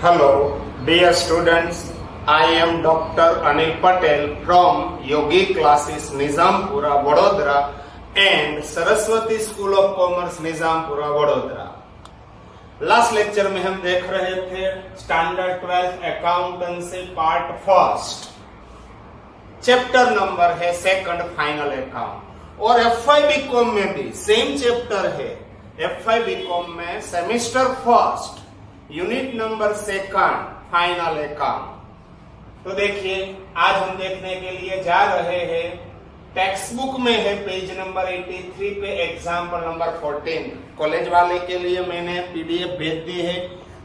Hello, dear students. I am Dr. Anil Patel from Yogi Classes Nizampura, Vadodara and Saraswati School of Commerce Nizampura, Vadodara. Last lecture में हम देख रहे थे standard 12 accountancy part first, chapter number है second final account. और FI BCom में भी same chapter है। एफआई बीकॉम में semester first unit number second final account. तो देखिए आज हम देखने के लिए जा रहे हैं, टेक्स्ट बुक में है पेज नंबर 83 पे एग्जाम्पल नंबर 14। कॉलेज वाले के लिए मैंने पीडीएफ भेज दी है,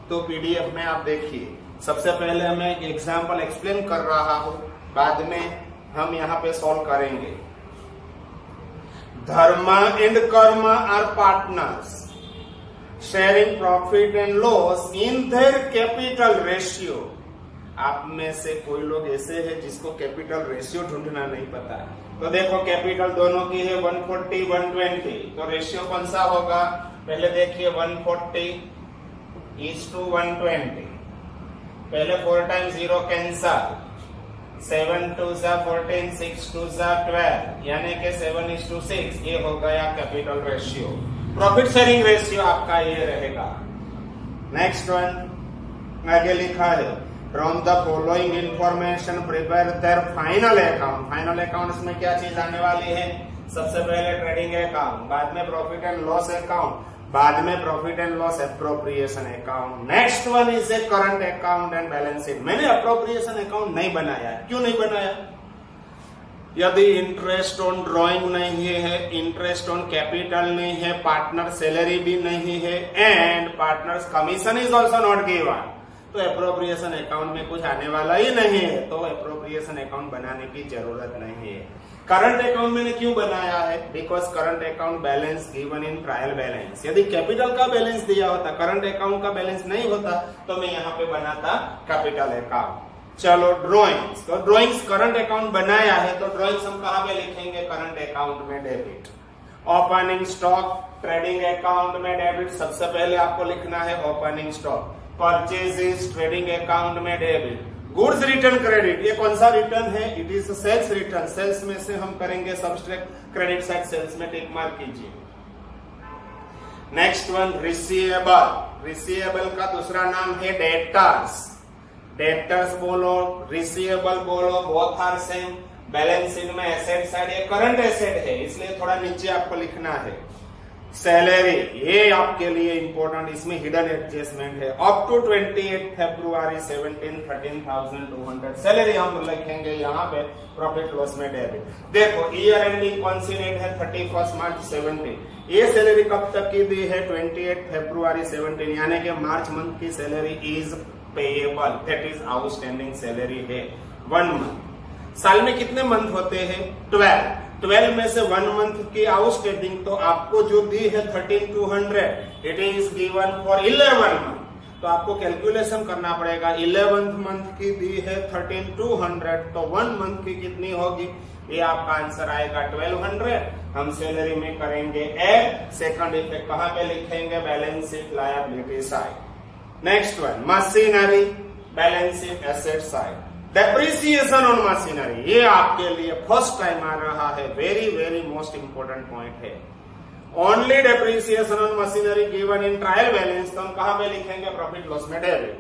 तो पीडीएफ में आप देखिए। सबसे पहले मैं एक एग्जाम्पल एक्सप्लेन कर रहा हूं, बाद में हम यहाँ पे सॉल्व करेंगे। Dharma and Karma are partners sharing profit and loss in their capital ratio. आप में से कोई लोग ऐसे हैं जिसको कैपिटल रेशियो ढूंढना नहीं पता। तो देखो कैपिटल दोनों की है 140 120, तो रेशियो कौन सा होगा? पहले देखिए 140:120। पहले 4 टाइम्स 0 कैंसल, 7 2 जा 14, 6 2 जा 12, यानी कि 7:6। ये हो गया capital ratio. Profit sharing ratio आपका ये रहेगा। नेक्स्ट वन आगे लिखा है, from the following information prepare their final account. Final accounts में क्या चीज आने वाली है? सबसे पहले ट्रेडिंग अकाउंट, बाद में प्रॉफिट एंड लॉस अकाउंट, बाद में profit and loss appropriation account. Next one is a current account and balance sheet. मैंने एप्रोप्रिएशन अकाउंट नहीं बनाया। क्यों नहीं बनाया? यदि इंटरेस्ट ऑन ड्रॉइंग नहीं है, इंटरेस्ट ऑन कैपिटल नहीं है, पार्टनर सैलरी भी नहीं है and partners commission is also not given, तो एप्रोप्रिएशन अकाउंट में कुछ आने वाला ही नहीं है। तो एप्रोप्रिएशन अकाउंट बनाने की जरूरत नहीं है। करंट अकाउंट मैंने क्यों बनाया है? Because current account balance given in trial balance. यदि कैपिटल का बैलेंस दिया होता, करंट अकाउंट का बैलेंस नहीं होता, तो मैं यहाँ पे बनाता कैपिटल अकाउंट। चलो ड्रॉइंग्स, तो ड्रॉइंग्स करंट अकाउंट बनाया है, तो ड्रॉइंग्स हम कहाँ पे लिखेंगे? करंट अकाउंट में debit. Opening stock trading account में डेबिट। सबसे पहले आपको लिखना है opening stock. Purchases trading account में डेबिट। गुड्स रिटर्न क्रेडिट, ये कौन सा रिटर्न है? It is sales return. Sales में से हम करेंगे सब्सट्रैक्ट, क्रेडिट साइड सेल्स में टिक मार्क कीजिए। Next one receivable. रिसीवेबल का दूसरा नाम है डेटर्स। डेटर्स बोलो, रिसीवेबल बोलो, both are same. Balance sheet में एसेट साइड, ये करंट एसेट है, इसलिए थोड़ा नीचे आपको लिखना है। सैलरी, ये आपके लिए इंपॉर्टेंट, इसमें हिडन एडजस्टमेंट है। अप टू 28 फरवरी 17 13,200 सैलरी हम लिखेंगे यहाँ पे प्रॉफिट लॉस में डेबिट। देखो ईयर एंडिंग कौन सी डेट है? 31 मार्च 17। ये सैलरी कब तक की दी है? 28 फरवरी 17, यानी कि मार्च मंथ की salary is payable, that is outstanding salary है 1 मंथ। साल में कितने मंथ होते हैं? 12 में से 1 मंथ की आउटस्टैंडिंग तो आपको जो दी है 13,200, it is given for 11 month. तो आपको कैलकुलेशन करना पड़ेगा। 11th मंथ की दी है 13,200, तो 1 मंथ की कितनी होगी? ये आपका आंसर आएगा 1200। हम सैलरी में करेंगे ऐड। सेकंड इफेक्ट कहाँ पे लिखेंगे? Balance sheet liability side. Next one machinery, balance sheet asset side. Depreciation on machinery, ये आपके लिए फर्स्ट टाइम आ रहा है, very very most important point है। Only depreciation on machinery given in trial balance, तो हम कहाँ पे लिखेंगे? प्रॉफिट लॉस में डेबिट।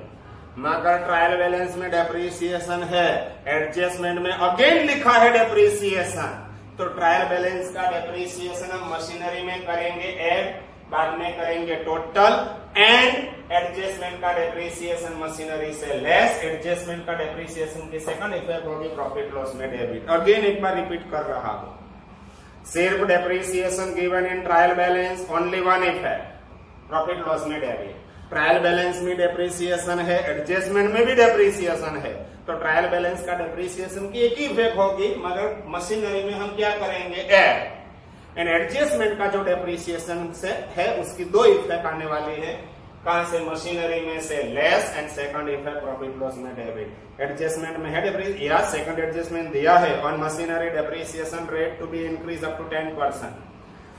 मगर ट्रायल बैलेंस में डेप्रिसिएशन है, एडजस्टमेंट में अगेन लिखा है डेप्रिसिएशन, तो ट्रायल बैलेंस का डेप्रिसिएशन हम मशीनरी में करेंगे ऐड, बाद में करेंगे टोटल एंड एडजस्टमेंट का डेप्रिसिएशन मशीनरी से लेस। एडजस्टमेंट का डेप्रिसिएशन की सेकंड इफेक्ट होगी प्रॉफिट लॉस में डेबिट। अगेन एक बार रिपीट कर रहा हूं, सिर्फ depreciation given in trial balance, only 1 effect profit loss में डेबिट। ट्रायल बैलेंस में डेप्रिसिएशन है, एडजस्टमेंट में भी डेप्रिसिएशन है, तो ट्रायल बैलेंस का डेप्रिसिएशन की एक ही इफेक्ट होगी, मगर मशीनरी में हम क्या करेंगे? ऐड। एंड एडजस्टमेंट का जो डेप्रिसिएशन से है उसकी 2 इफेक्ट आने वाली है। कहां से? मशीनरी में से less and second effect profit loss में डेबिट। एडजस्टमेंट में है डेप्रिसिएशन, या सेकंड एडजस्टमेंट दिया है on machinery depreciation rate to be increase up to 10%।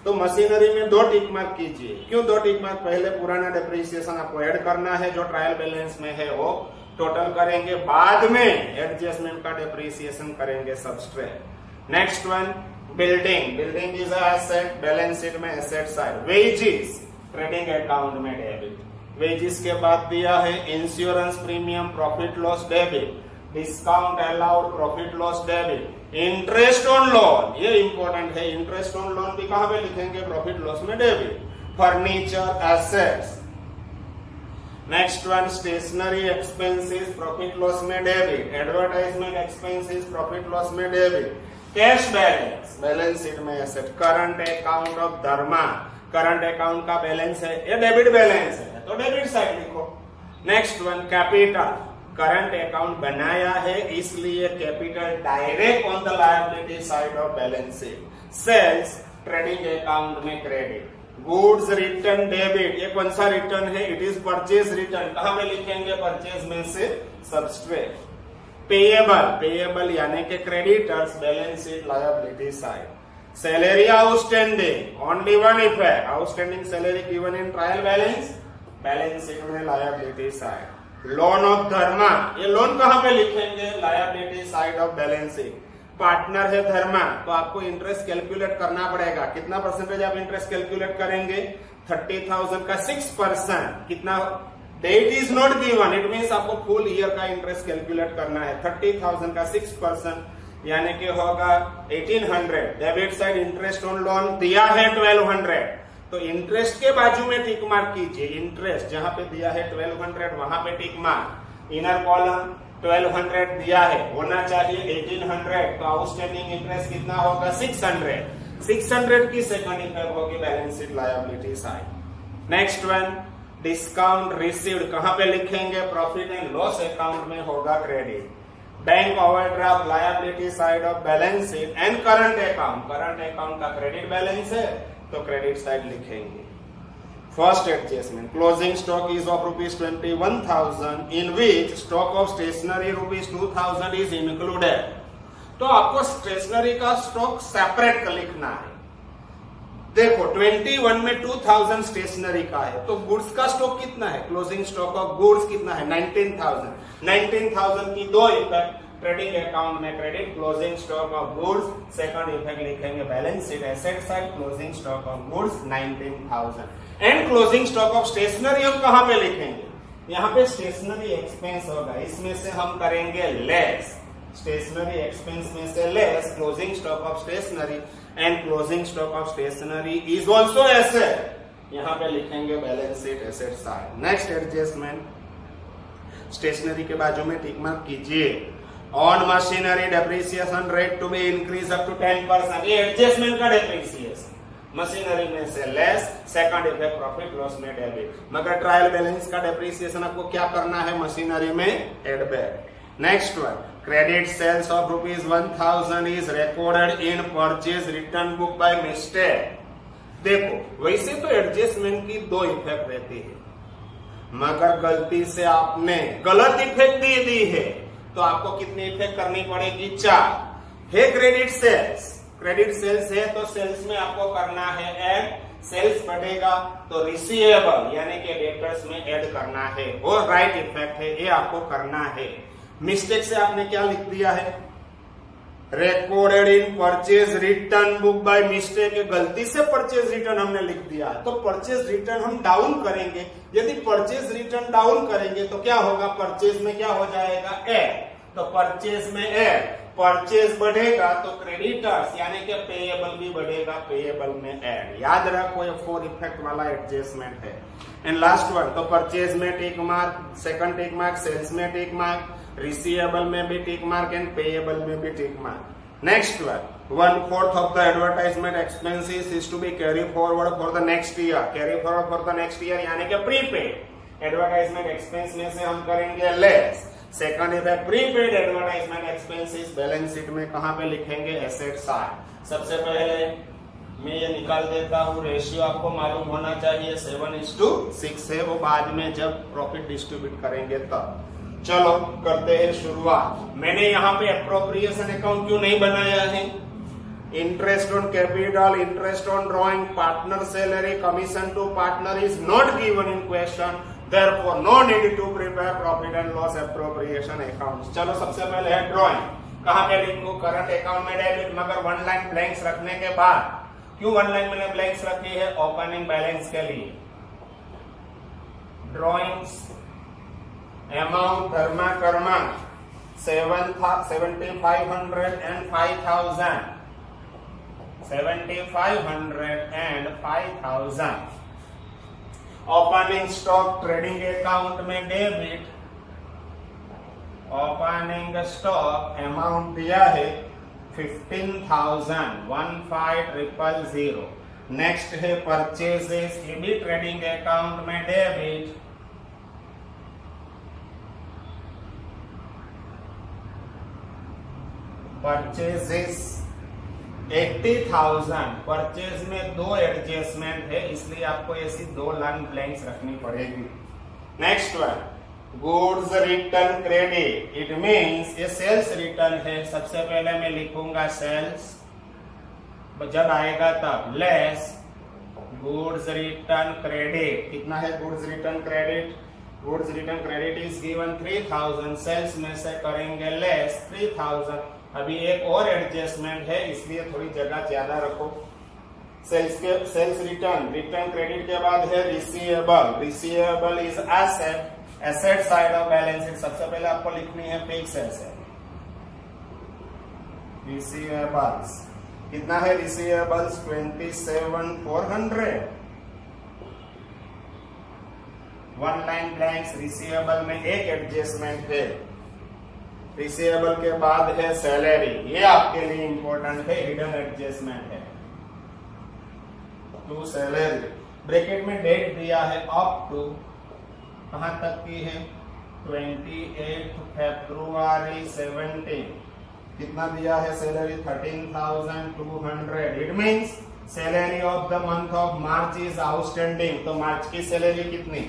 तो मशीनरी में 2 टिक मार्क कीजिए। क्यों 2 टिक मार्क? पहले पुराना डेप्रिसिएशन आपको ऐड करना है, जो ट्रायल बैलेंस में है वो टोटल करेंगे, बाद में एडजस्टमेंट का डेप्रिसिएशन करेंगे subtract. Next one building. Building is asset, balance sheet में asset side. Wages trading account में डेबिट। वेजेस के बाद दिया है insurance premium, profit loss debit, discount allowed, profit loss debit, interest on loan, ये important है, interest on loan भी कहां पे लिखेंगे? प्रॉफिट लॉस में debit. Furniture assets. Next one stationery expenses, profit loss में debit. Advertisement expenses, profit loss में debit. Cash balance, balance sheet में asset. Current account of Dharma, current account का बैलेंस है, ये डेबिट बैलेंस है तो डेबिट साइड लिखो। Next one capital, current account बनाया है इसलिए capital direct on the liability side of balance sheet. Sales trading account में क्रेडिट। गुड्स रिटर्न डेबिट, ये कौन सा रिटर्न है? इट इज परचेज रिटर्न, कहां पे लिखेंगे? परचेज में से सब्सट्रैक्ट। पेएबल, पेएबल यानी कि creditors, balance sheet liability side. Salary outstanding, only one effect, outstanding salary given in trial balance, balance sheet में लायबिलिटी साइड। लोन ऑफ धर्मा, ये लोन कहां पे लिखेंगे? Liability side of balance sheet. Partner है धर्मा, तो आपको इंटरेस्ट कैलकुलेट करना पड़ेगा। कितना परसेंटेज आप इंटरेस्ट कैलकुलेट करेंगे? 30,000 का 6%। कितना? Date is not given, it means आपको फुल ईयर का इंटरेस्ट कैलकुलेट करना है। 30,000 का 6% यानी कि होगा 1800। Debit side interest on loan दिया है 1200, तो इंटरेस्ट के बाजू में टिक मार्क कीजिए। इंटरेस्ट जहां पे दिया है 1200 वहां पे टिक मार्क। इनर कॉलम 1200 दिया है, होना चाहिए 1800, तो आउटस्टैंडिंग इंटरेस्ट कितना होगा? 600। 600 की सेकंड इफेक्ट होगी balance sheet liability side. Next one discount received, कहां पे लिखेंगे? प्रॉफिट एंड लॉस अकाउंट में होगा credit. Bank overdraft liability side of balance sheet and current account, current account का क्रेडिट बैलेंस है तो क्रेडिट साइड लिखेंगे। First adjustment, closing stock is of ₹21,000 in which stock of stationery ₹2,000 is included. तो आपको stationery का stock separate लिखना है। देखो 21 में 2000 स्टेशनरी का है, तो गुड्स का स्टॉक कितना है? क्लोजिंग स्टॉक ऑफ गुड्स कितना है? 19,000। 19,000 की 2 इफेक्ट, ट्रेडिंग अकाउंट में credit, closing stock of goods, second effect लिखेंगे balance sheet asset side, closing stock of goods 19,000 and closing stock of stationery हम कहां पे लिखेंगे? यहाँ पे स्टेशनरी एक्सपेंस होगा, इसमें से हम करेंगे लेस, स्टेशनरी एक्सपेंस में से less closing stock of stationery and closing stock of stationery is also asset, यहाँ पे लिखेंगे balance sheet asset side. Next adjustment, stationery के बाजू में टिक मार्क कीजिए। On machinery depreciation rate to be increase up to 10%, ये adjustment का depreciation, machinery में से less, second effect profit loss में डेबिट। मगर ट्रायल बैलेंस का डेप्रिसिएशन आपको क्या करना है? मशीनरी में add back. Next one, credit sales of ₹1,000 is recorded in purchase return book by mistake. देखो वैसे तो एडजस्टमेंट की 2 इफेक्ट रहती है, मगर गलती से आपने गलत इफेक्ट दे दी है तो आपको कितनी इफेक्ट करनी पड़ेगी? 4 है। क्रेडिट सेल्स, क्रेडिट सेल्स है तो सेल्स में आपको करना है ऐड, सेल्स बढ़ेगा तो रिसीवेबल यानी कि डेटर्स में ऐड करना है, और राइट इफेक्ट है, ये आपको करना है। मिस्टेक से आपने क्या लिख दिया है? Recorded in purchase return book by mistake, गलती से परचेज रिटर्न हमने लिख दिया है, तो परचेज रिटर्न हम डाउन करेंगे। यदि परचेज रिटर्न डाउन करेंगे तो क्या होगा? परचेज में क्या हो जाएगा? ऐड, तो परचेज में ऐड, परचेज बढ़ेगा तो क्रेडिटर्स यानी कि पेएबल भी बढ़ेगा, पेएबल में ऐड। याद रखो ये 4 इफेक्ट वाला एडजस्टमेंट है। एंड लास्ट वन, तो परचेज में tick mark, second tick mark, sales में टिक मार्क, रिसीवेबल में भी टिक मार्क एंड पेएबल में भी tick mark. Next one, 1/4 of the advertisement expenses is to be carry forward for the next year. Carry forward for the next year यानी कि prepaid advertisement expense में से हम करेंगे less. Second effect, prepaid advertisement expenses balance sheet में कहां पे लिखेंगे? Asset side. सबसे पहले मैं ये निकाल देता हूँ, रेशियो आपको मालूम होना चाहिए 7:6 है, वो बाद में जब प्रॉफिट डिस्ट्रीब्यूट करेंगे तब। चलो करते हैं शुरुआत। मैंने यहाँ पे एप्रोप्रिएशन अकाउंट क्यों नहीं बनाया है? interest on capital, interest on drawing, partner salary, commission to partner is not given in question. Therefore, no need to prepare profit and loss appropriation accounts. चलो सबसे पहले है ड्रॉइंग. कहाँ पे लिखूं? करंट अकाउंट में डेबिट, मगर वन लाइन ब्लैंक्स रखने के बाद, क्यों वन लाइन मैंने ब्लैंक्स रखी है? ओपनिंग बैलेंस के लिए. Drawings amount Dharma Karma 7,500 and 5,000. 7,500 and 5,000. Opening stock trading account में डेबिट. ओपनिंग स्टॉक अमाउंट दिया है 15,000. 15,000. नेक्स्ट है परचेजेस, ये भी ट्रेडिंग अकाउंट में डेबिट. परचेजेस 80,000. परचेज में दो एडजस्टमेंट है, इसलिए आपको ऐसी दो लाइन ब्लैंक्स रखनी पड़ेगी. Next one, goods return credit. It means ये सेल्स रिटर्न है. सबसे पहले मैं लिखूंगा सेल्स, जब आएगा तब लेस गुड्स रिटर्न क्रेडिट. कितना है goods return credit? Goods return credit is given 3,000. Sales में से करेंगे लेस 3,000. अभी एक और एडजस्टमेंट है, इसलिए थोड़ी जगह ज्यादा रखो. सेल्स रिटर्न क्रेडिट के बाद है receivable. Receivable is asset. Asset side of balance sheet. सबसे पहले आपको लिखनी है फिक्स एसेट. रिसीवेबल्स कितना है? Receivables 27,400. One line blanks. Receivable में एक एडजस्टमेंट है. रिसीवेबल के बाद है सैलरी. ये आपके लिए इंपॉर्टेंट है, हिडन एडजस्टमेंट है. To salary. ब्रैकेट में डेट दिया है अप टू, कहां तक की है? 28 फरवरी 17. कितना दिया है salary? 13,200. It means salary of the month of March is outstanding. तो मार्च की सैलरी कितनी?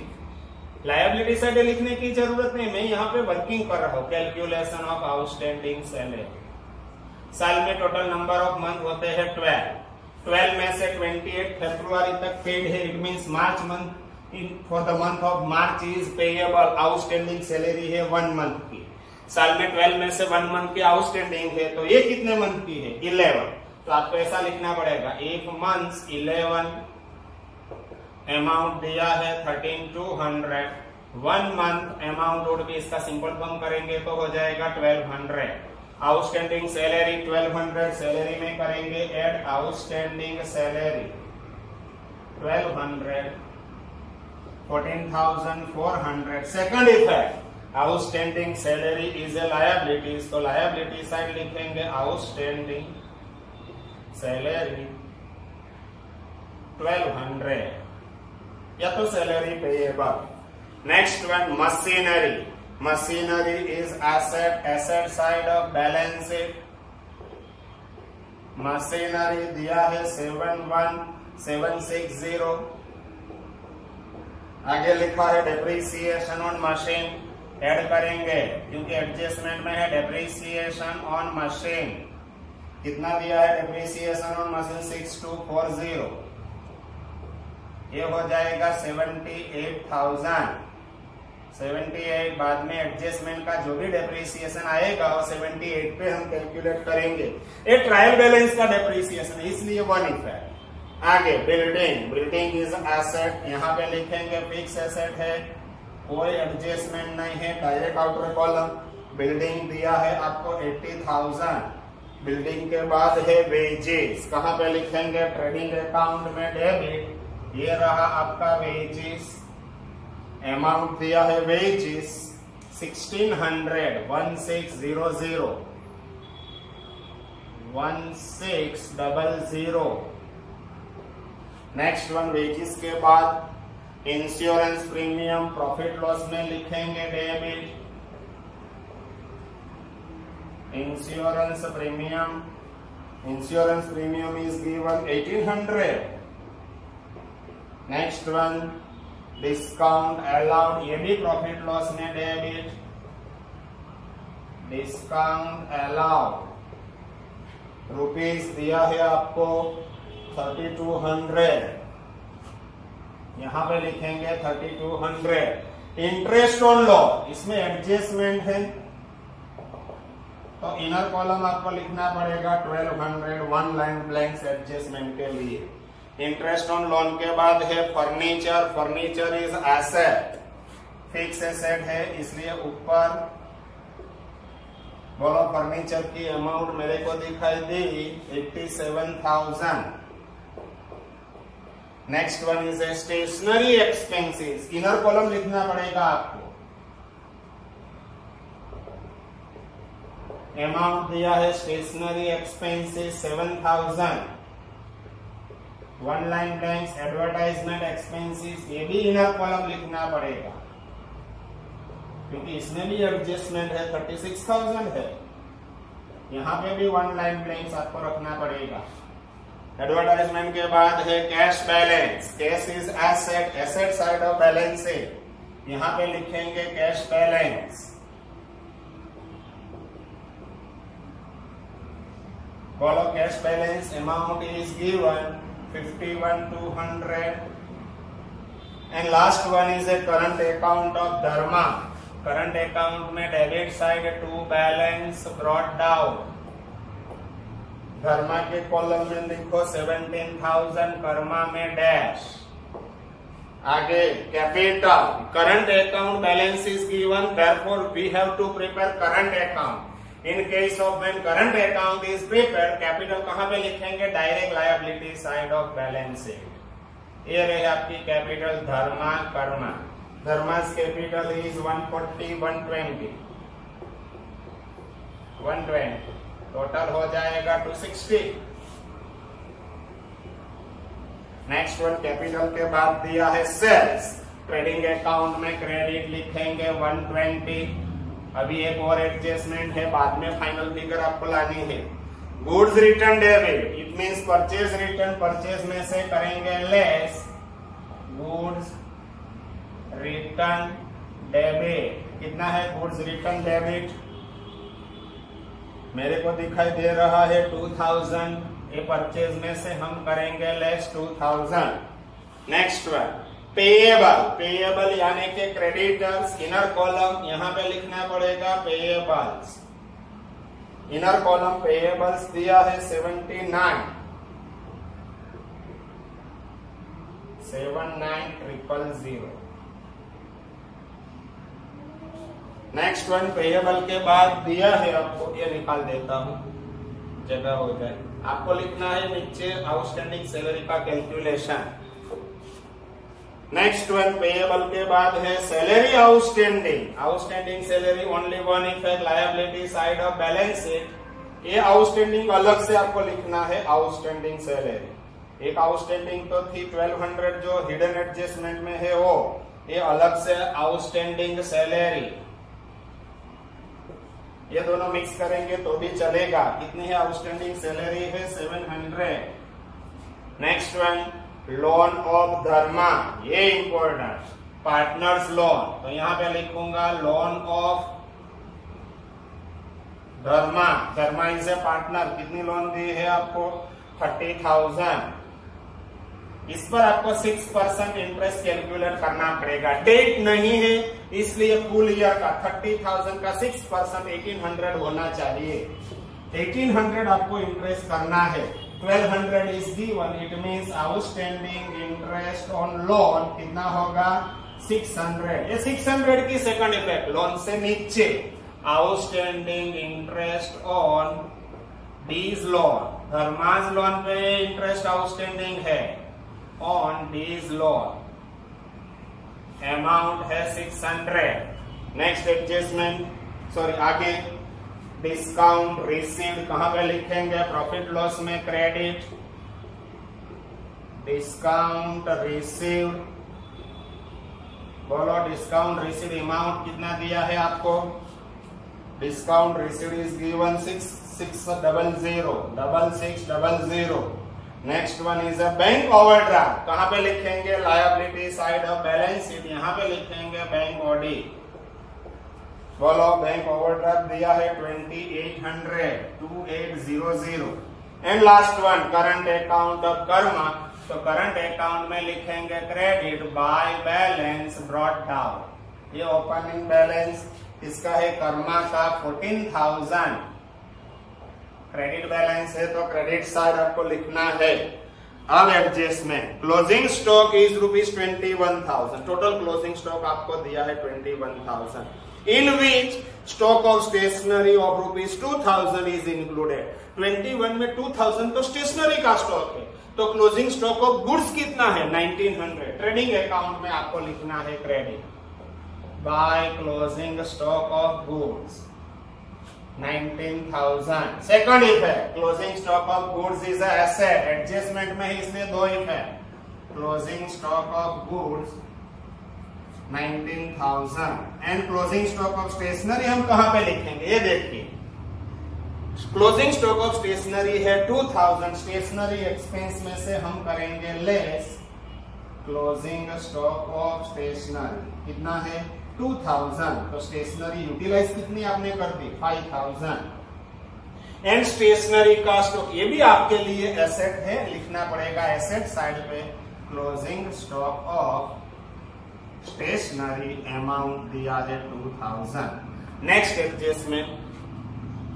लायबिलिटी साइड लिखने की जरूरत नहीं, मैं यहाँ पे वर्किंग कर रहा हूँ. Calculation of outstanding salary. साल में टोटल नंबर ऑफ मंथ होते हैं 12. 12 में से 28 फरवरी तक पेड है. It means March month for the month of March is payable. Outstanding salary है 1 मंथ की. साल में 12 में से 1 मंथ की आउटस्टैंडिंग है, तो ये कितने मंथ की है? 11. तो आपको ऐसा लिखना पड़ेगा, इफ मंथ्स 11, अमाउंट दिया है 13,200. 1 मंथ अमाउंट वुड भी, इसका सिंपल फॉर्म करेंगे तो हो जाएगा 1,200. Outstanding salary 1,200. सैलरी में करेंगे add outstanding salary 1,200. 14,400. Second effect, outstanding salary is a liability. तो लायबिलिटी साइड लिखेंगे आउटस्टैंडिंग सैलरी 1,200, या तो salary payable. Next one, machinery. Machinery is asset. Asset side of balance sheet. Machinery दिया है 71,760. आगे लिखा है डेप्रिसिएशन ऑन मशीन. ऐड करेंगे क्योंकि एडजस्टमेंट में है डेप्रिसिएशन ऑन मशीन. कितना दिया है डेप्रिसिएशन ऑन मशीन? 6,240. ये हो जाएगा 78,000. 78 बाद में एडजस्टमेंट का जो भी डेप्रिसिएशन आएगा वो 78 पे हम कैलकुलेट करेंगे. एक ट्रायल बैलेंस का डेप्रिसिएशन, इसलिए 1 इफेक्ट. आगे बिल्डिंग. Building is asset. यहाँ पे लिखेंगे फिक्स एसेट है, कोई एडजस्टमेंट नहीं है, डायरेक्ट आउटर कॉलम. बिल्डिंग दिया है आपको 80,000. बिल्डिंग के बाद है वेजेस. कहाँ पे लिखेंगे? ट्रेडिंग अकाउंट में डेबिट. ये रहा आपका वेजेस. अमाउंट दिया है वेजेस 1,600. 1600. 1600. नेक्स्ट वन, वेजेस के बाद इंश्योरेंस प्रीमियम. प्रॉफिट लॉस में लिखेंगे debit. Insurance premium. Insurance premium is given 1,800. Next one, discount allowed. ये भी प्रॉफिट लॉस में डेबिट. डिस्काउंट अलाउड रुपीज दिया है आपको 3200, यहां पे लिखेंगे 3200। इंटरेस्ट ऑन लोन, इसमें एडजस्टमेंट है तो इनर कॉलम आपको लिखना पड़ेगा 1200, वन लाइन ब्लैंक्स एडजस्टमेंट के लिए। इंटरेस्ट ऑन लोन के बाद है furniture, furniture is asset, fix asset है इसलिए ऊपर बोलो फर्नीचर की अमाउंट मेरे को दिखाई दी 87,000। Next one is stationery expenses, inner column लिखना पड़ेगा आपको। अमाउंट दिया है stationery expenses 7,000, one line blanks advertisement expenses, ये भी इनर कॉलम लिखना पड़ेगा क्योंकि इसमें भी एडजस्टमेंट है 36,000 है, यहां पे भी वन लाइन ब्लैंक्स आपको रखना पड़ेगा। एडवर्टाइजमेंट के बाद है cash balance, cash is asset, asset side of balance है, यहां पे लिखेंगे कैश बैलेंस। बोलो cash balance amount is given 51,200 and last one is a current account of Dharma. Current account में debit side to balance brought down, Dharma के column में लिखो 17,000, कर्मा में डैश। आगे capital, current account balance is given, therefore we have to prepare current account. In case of when current account is prepared, capital कहां पे लिखेंगे? Direct liability side of balance sheet. ये रहे आपकी capital Dharma Karma. Dharma's capital is 140, 120 total हो जाएगा 260। Next one capital के बाद दिया है सेल्स, ट्रेडिंग अकाउंट में क्रेडिट लिखेंगे 120। अभी एक और एडजस्टमेंट है, बाद में फाइनल फिगर आपको लानी है। Goods return debit, it means purchase return, purchase में से करेंगे लेस, गुड्स रिटर्न डेबिट। कितना है गुड्स रिटर्न डेबिट? मेरे को दिखाई दे रहा है 2000, ये परचेज में से हम करेंगे less 2000। Next one payable, payable यानी कि क्रेडिटर्स, इनर कॉलम यहां पे लिखना पड़ेगा पेएबल्स। इनर कॉलम पेएबल्स दिया है 79,000। नेक्स्ट वन पेएबल के बाद दिया है आपको, ये निकाल देता हूं जगह हो जाए। आपको लिखना है नीचे आउटस्टैंडिंग सैलरी का कैलकुलेशन। नेक्स्ट वन पेएबल के बाद है salary outstanding. Outstanding salary only one effect liability side of balance sheet. ये आउटस्टैंडिंग अलग से आपको लिखना है आउटस्टैंडिंग सैलरी। एक आउटस्टैंडिंग तो थी 1200 जो हिडन एडजस्टमेंट में है वो, ये अलग से आउटस्टैंडिंग सैलरी। ये दोनों मिक्स करेंगे तो भी चलेगा। कितनी है आउटस्टैंडिंग सैलरी है 700। नेक्स्ट वन लोन ऑफ धर्मा, ये इंपॉर्टेंट, पार्टनर्स लोन, तो यहां पे लिखूंगा loan of Dharma. Dharma is a partner. कितनी लोन दी है आपको? 30,000। इस पर आपको 6% इंटरेस्ट कैलकुलेट करना पड़ेगा। डेट नहीं है इसलिए फुल ईयर का 30,000 का 6% 1800 होना चाहिए। 1800 आपको इंटरेस्ट करना है। 1200 is given, it means outstanding interest on loan कितना होगा? 600। ये 600 की सेकंड इफेक्ट, लोन से नीचे outstanding interest on these loan. Dharma's loan पे इंटरेस्ट आउटस्टैंडिंग है, ऑन डीज लोन अमाउंट है 600। नेक्स्ट एडजस्टमेंट, सॉरी आगे डिस्काउंट रिसीव्ड कहां पे लिखेंगे? प्रॉफिट लॉस में क्रेडिट, डिस्काउंट रिसीव्ड। बोलो डिस्काउंट रिसीव्ड अमाउंट कितना दिया है आपको? Discount received is given 6600। Next one is a bank overdraft. कहां पे लिखेंगे? Liability side of balance sheet, यहां पे लिखेंगे बैंक ओडी। बोलो बैंक ओवरड्राफ्ट दिया है 2800। And last one current account of Karma, तो करंट अकाउंट में लिखेंगे credit by balance brought down. ये ओपनिंग बैलेंस इसका है कर्मा का 14,000 क्रेडिट बैलेंस है, तो क्रेडिट साइड आपको लिखना है। अब adjustment, closing stock is ₹21,000, total closing stock आपको दिया है 21,000, in which stock of stationery of ₹2,000 is included. 21 में 2,000 तो स्टेशनरी का स्टॉक है, तो क्लोजिंग स्टॉक ऑफ गुड्स कितना है 1900। ट्रेडिंग अकाउंट में आपको लिखना है credit by closing stock of goods 19,000। Second इफ है closing stock of goods is asset, adjustment में ही इसमें दो इफ है। Closing stock of goods 19,000 and closing stock of stationery हम कहां पे लिखेंगे, ये देखिए। क्लोजिंग स्टॉक ऑफ स्टेशनरी है 2,000, स्टेशनरी एक्सपेंस में से हम करेंगे less closing stock of stationery, कितना है 2,000, तो स्टेशनरी यूटिलाइज कितनी आपने कर दी 5,000। एंड स्टेशनरी का स्टॉक ये भी आपके लिए एसेट है, लिखना पड़ेगा एसेट साइड पे closing stock of stationery amount दिया है 2,000। Next adjustment,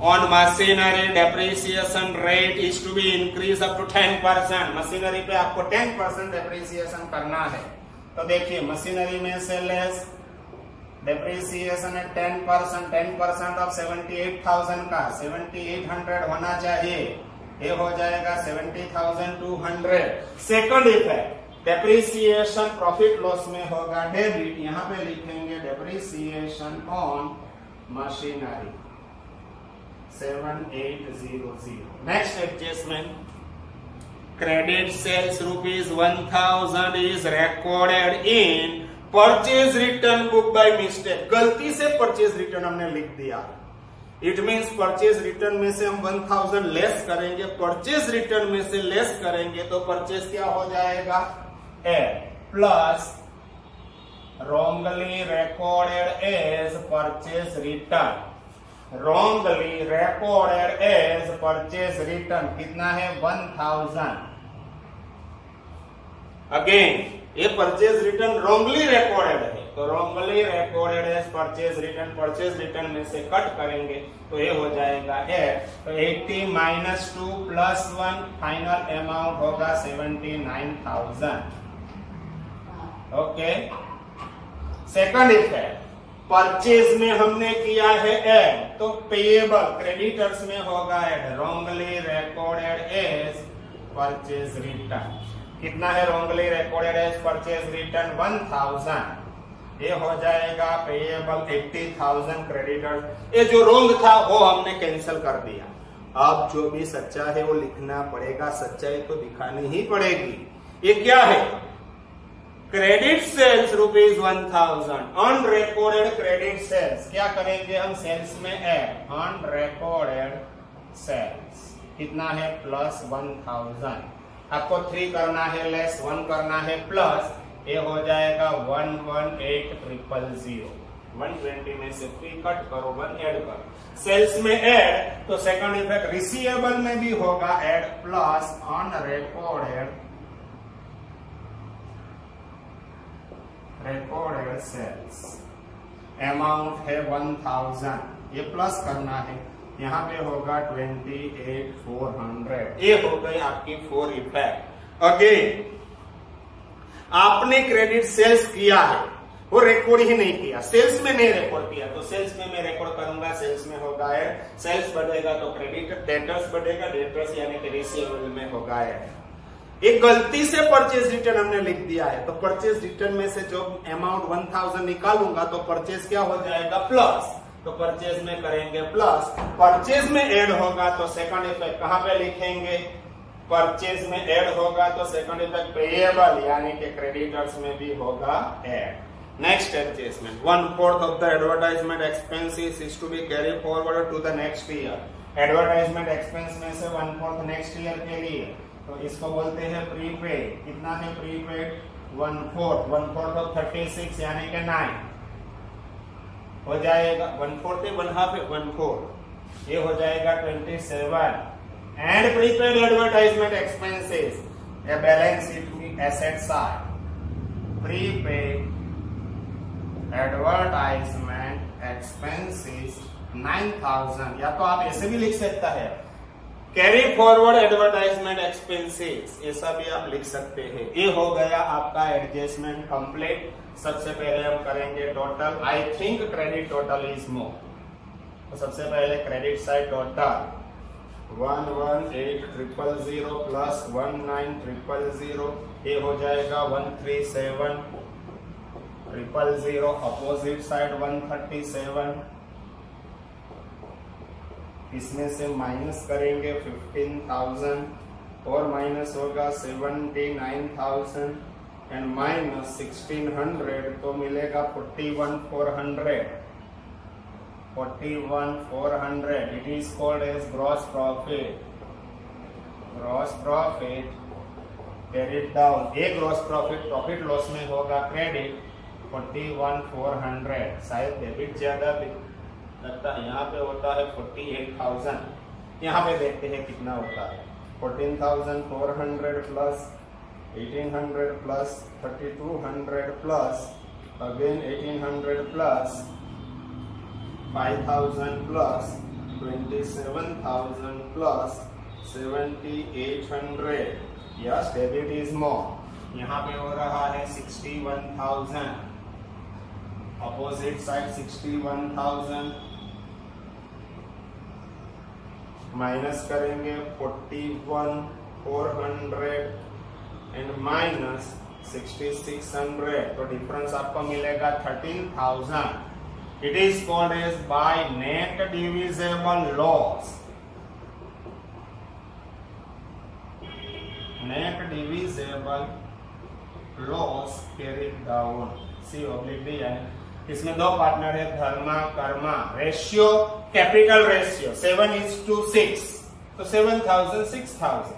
on machinery depreciation rate is to be increase up to 10%। Machinery पे आपको 10% डेप्रिसिएशन करना है, तो देखिए मशीनरी में से लेस डेप्रिसिएशन है 10%, 10% ऑफ 78,000 का 7,800 होना चाहिए, ये हो जाएगा 70,200। Second effect, depreciation profit loss में होगा डेबिट, यहां पे लिखेंगे depreciation on machinery 7,800। Next adjustment, credit sales ₹1,000 is recorded in purchase return book by mistake. गलती से परचेज रिटर्न हमने लिख दिया, इट मीन्स परचेज रिटर्न में से हम 1,000 लेस करेंगे, परचेज रिटर्न में से लेस करेंगे तो परचेज क्या हो जाएगा ए plus wrongly recorded as purchase return, wrongly recorded as purchase return कितना है 1,000। अगेन ये परचेज रिटर्न रॉन्गली रिकॉर्डेड है, तो wrongly recorded as purchase return, purchase return में से कट करेंगे तो ये हो जाएगा ए, तो 80 - 2 + 1 फाइनल अमाउंट होगा 79,000। ओके, सेकंड इफेक्ट, परचेज में हमने किया है ऐड, तो पेएबल क्रेडिटर्स में होगा add, wrongly recorded as purchase return, कितना है wrongly recorded as purchase return 1,000, ये हो जाएगा पेएबल 80,000 क्रेडिटर्स। ये जो रॉन्ग था वो हमने कैंसिल कर दिया, अब जो भी सच्चा है वो लिखना पड़ेगा, सच्चाई तो दिखानी ही पड़ेगी। ये क्या है, credit sales ₹1,000, unrecorded credit sales, क्या करेंगे हम सेल्स में ऐड, अनरिकॉर्डेड सेल्स कितना है प्लस 1,000, आपको 3 करना है लेस, 1 करना है प्लस, ये हो जाएगा 118,000। 120 में से 3 कट करो, 1 ऐड करो, सेल्स में ऐड, तो सेकंड इफेक्ट रिसीवेबल में भी होगा add plus unrecorded recorded sales, amount है 1,000, ये प्लस करना है, यहाँ पे होगा 28,400। ये हो गई आपकी 4 इफेक्ट। अगेन आपने क्रेडिट सेल्स किया है, वो रिकॉर्ड ही नहीं किया, सेल्स में नहीं रिकॉर्ड किया, तो सेल्स में मैं रिकॉर्ड करूंगा, सेल्स में होगा ऐड, सेल्स बढ़ेगा तो क्रेडिट, डेटर्स बढ़ेगा, डेटर्स यानी कि रिसीवेबल में होगा ऐड। एक गलती से परचेज रिटर्न हमने लिख दिया है, तो परचेज रिटर्न में से जो अमाउंट 1,000 निकालूंगा तो परचेज क्या हो जाएगा प्लस, तो परचेज में करेंगे प्लस, परचेज में ऐड होगा तो सेकंड इफेक्ट कहां पे लिखेंगे, परचेज में ऐड होगा तो सेकंड इफेक्ट पेएबल यानी कि क्रेडिटर्स में भी होगा add. Next adjustment, 1/4 of the advertisement expenses is to be carry forward to the next year. Advertisement expense में से 1/4 नेक्स्ट ईयर के लिए, तो इसको बोलते हैं प्रीपेड, कितना है प्रीपेड 1/4 ऑफ 36 यानी कि 9 हो जाएगा, 1/4 1/2 है 1/4, ये हो जाएगा 27 एंड प्रीपेड एडवर्टाइजमेंट एक्सपेंसेस ए बैलेंस शीट की asset side prepaid advertisement expenses 9000 या तो आप ऐसे भी लिख सकता है कैरी फॉरवर्ड एडवर्टाइजमेंट एक्सपेंसेस ऐसा भी आप लिख सकते हैं। ये हो गया आपका एडजस्टमेंट कंप्लीट। सबसे पहले हम करेंगे total. I think credit total is more, तो सबसे पहले क्रेडिट साइड टोटल 118,000 प्लस 19,000 ये हो जाएगा 137,000। अपोजिट साइड 137, इसमें से माइनस करेंगे 15,000 और माइनस होगा 79,000 एंड माइनस 1,600 तो मिलेगा 41,400। 41,400 it is called as gross profit. Gross profit carried down. ये ग्रॉस प्रॉफिट प्रॉफिट लॉस में होगा क्रेडिट 41,400। शायद डेबिट ज्यादा लगता है, यहाँ पे होता है 48,000। यहाँ पे देखते हैं कितना होता है। 14,400 plus 1,800 plus 3,200 plus again 1,800 plus 5,000 plus 27,000 plus 7,800। Yes, debit is more. यहाँ पे हो रहा है 61,000। अपोजिट साइड 61,000 माइनस करेंगे 41,400 एंड माइनस 6,600 तो डिफरेंस आपको मिलेगा 13,000। It is called as by net divisible loss. Net divisible loss carried down C oblique D है। इसमें दो पार्टनर है Dharma Karma. Ratio capital ratio 7:6 तो 7,000 6,000।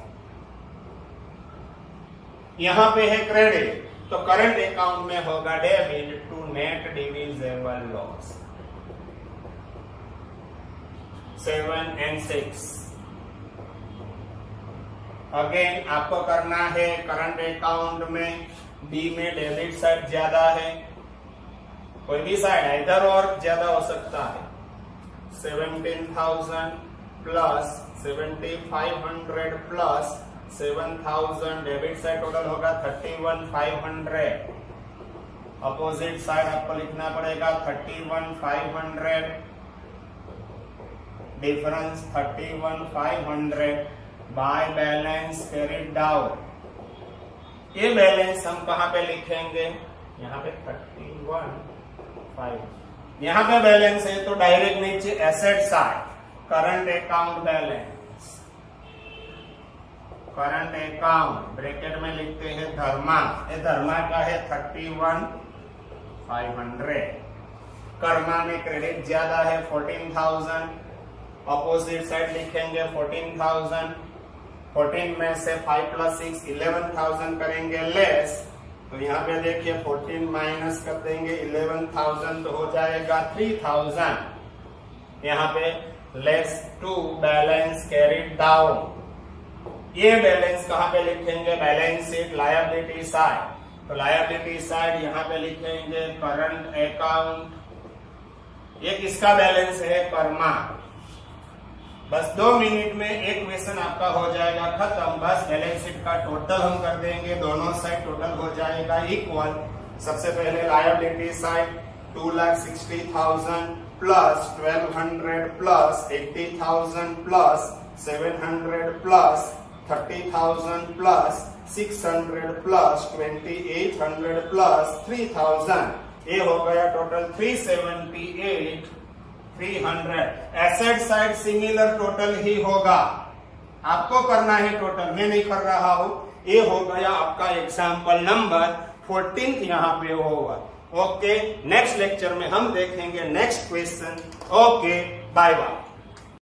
यहां पे है क्रेडिट तो करंट अकाउंट में होगा debit to net divisible loss 7 and 6। Again आपको करना है करंट अकाउंट में बी में डेबिट साइड ज्यादा है, कोई भी साइड इधर और ज्यादा हो सकता है। 17,000 plus 7,500 plus 7,000 debit side total होगा 31,500। अपोजिट साइड आपको लिखना पड़ेगा 31,500 difference 31,500 by balance carried down. ये बैलेंस हम कहां पे लिखेंगे? यहाँ पे 31,500 यहाँ पे बैलेंस है तो डायरेक्ट नीचे asset side current account balance. Current account bracket में लिखते हैं धर्मा। ये धर्मा का है 31,500। कर्मा में क्रेडिट ज्यादा है 14,000। अपोजिट साइड लिखेंगे 14,000। 14 में से 5 + 6 11,000 करेंगे लेस तो यहाँ पे देखिए 14 माइनस कर देंगे 11,000 तो हो जाएगा 3,000। यहाँ पे less to balance carried down. ये बैलेंस कहाँ पे लिखेंगे? Balance sheet liability side. तो लायबिलिटी साइड यहाँ पे लिखेंगे करंट अकाउंट। ये किसका बैलेंस है? कर्मा। बस 2 मिनट में एक क्वेश्चन आपका हो जाएगा खत्म। बस बैलेंस शीट का टोटल हम कर देंगे, दोनों साइड टोटल हो जाएगा इक्वल। सबसे पहले liability side 2,60,000 plus 1,200 plus 80,000 plus 700 plus 30,000 plus 600 plus 2,800 plus 3,000। ये हो गया total 378,300। Asset side similar total ही होगा, आपको करना है टोटल, मैं नहीं कर रहा हूं। ये हो गया आपका एग्जाम्पल नंबर 14 यहाँ पे होगा। ओके, नेक्स्ट लेक्चर में हम देखेंगे next question. Okay, bye bye.